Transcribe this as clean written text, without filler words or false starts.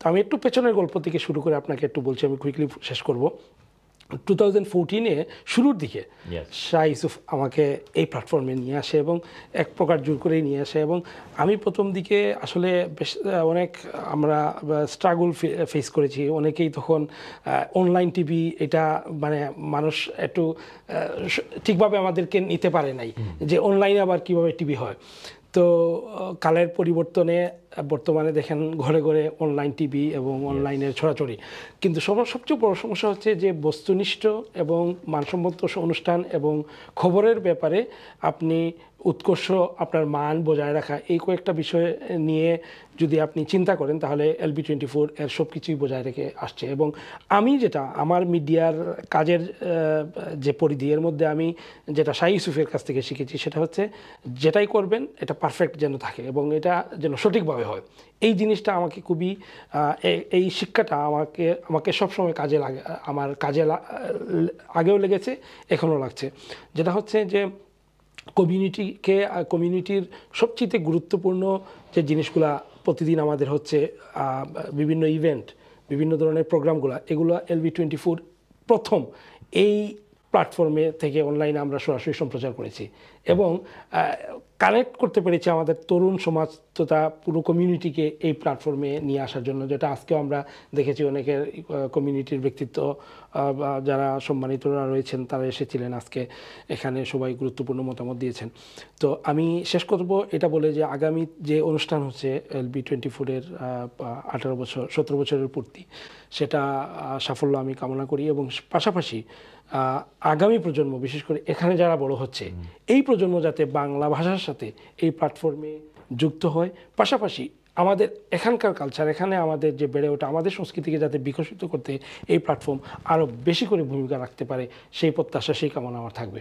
তো আমি একটু পেছনের গল্প থেকে শুরু করে আপনাকে একটু বলছি, আমি কুইকলি শেষ করব। 2014-এ শুরুর দিকে শাহ ইউসুফ আমাকে এই প্ল্যাটফর্মে নিয়ে আসে এবং এক প্রকার জোর করেই নিয়ে আসে, এবং আমি প্রথম দিকে আসলে বেশ অনেক আমরা স্ট্রাগল ফেস করেছি। অনেকেই তখন অনলাইন টিভি এটা মানে মানুষ একটু ঠিকভাবে আমাদেরকে নিতে পারে নাই, যে অনলাইনে আবার কিভাবে টিভি হয়। তো কালের পরিবর্তনে বর্তমানে দেখেন ঘরে ঘরে অনলাইন টিভি এবং অনলাইনের ছড়াছড়ি, কিন্তু সবচেয়ে বড় সমস্যা হচ্ছে যে বস্তুনিষ্ঠ এবং মানসম্মত অনুষ্ঠান এবং খবরের ব্যাপারে আপনি উৎকর্ষ আপনার মান বজায় রাখা, এই কয়েকটা বিষয় নিয়ে যদি আপনি চিন্তা করেন তাহলে LB24 এর সব কিছুই বজায় রেখে আসছে। এবং আমি যেটা আমার মিডিয়ার কাজের যে পরিধি, এর মধ্যে আমি যেটা শাহ ইউসুফের কাছ থেকে শিখেছি সেটা হচ্ছে যেটাই করবেন এটা পারফেক্ট যেন থাকে এবং এটা যেন সঠিকভাবে হয়। এই জিনিসটা আমাকে খুবই এই শিক্ষাটা আমাকে সবসময় কাজে লাগে, আমার কাজে আগেও লেগেছে, এখনও লাগছে। যেটা হচ্ছে যে কমিউনিটির সবচেয়ে গুরুত্বপূর্ণ যে জিনিসগুলা প্রতিদিন আমাদের হচ্ছে বিভিন্ন ইভেন্ট, বিভিন্ন ধরনের প্রোগ্রামগুলো, এগুলো LB24 প্রথম এই প্ল্যাটফর্মে থেকে অনলাইনে আমরা সরাসরি সম্প্রচার করেছি এবং কানেক্ট করতে পেরেছি আমাদের তরুণ সমাজ তথা পুরো কমিউনিটিকে এই প্ল্যাটফর্মে নিয়ে আসার জন্য। যেটা আজকেও আমরা দেখেছি অনেকের কমিউনিটির ব্যক্তিত্ব যারা সম্মানিতরা রয়েছেন তারা এসেছিলেন আজকে এখানে, সবাই গুরুত্বপূর্ণ মতামত দিয়েছেন। তো আমি শেষ করব এটা বলে যে আগামী যে অনুষ্ঠান হচ্ছে LB24-এর 17 বছরের পূর্তি, সেটা সাফল্য আমি কামনা করি এবং পাশাপাশি আগামী প্রজন্ম, বিশেষ করে এখানে যারা বড় হচ্ছে এই প্রজন্ম যাতে বাংলা ভাষার সাথে এই প্ল্যাটফর্মে যুক্ত হয়, পাশাপাশি আমাদের এখানকার কালচার, এখানে আমাদের যে বেড়ে ওঠা আমাদের সংস্কৃতিকে যাতে বিকশিত করতে এই প্ল্যাটফর্ম আরও বেশি করে ভূমিকা রাখতে পারে, সেই প্রত্যাশা সেই কামনা আমার থাকবে।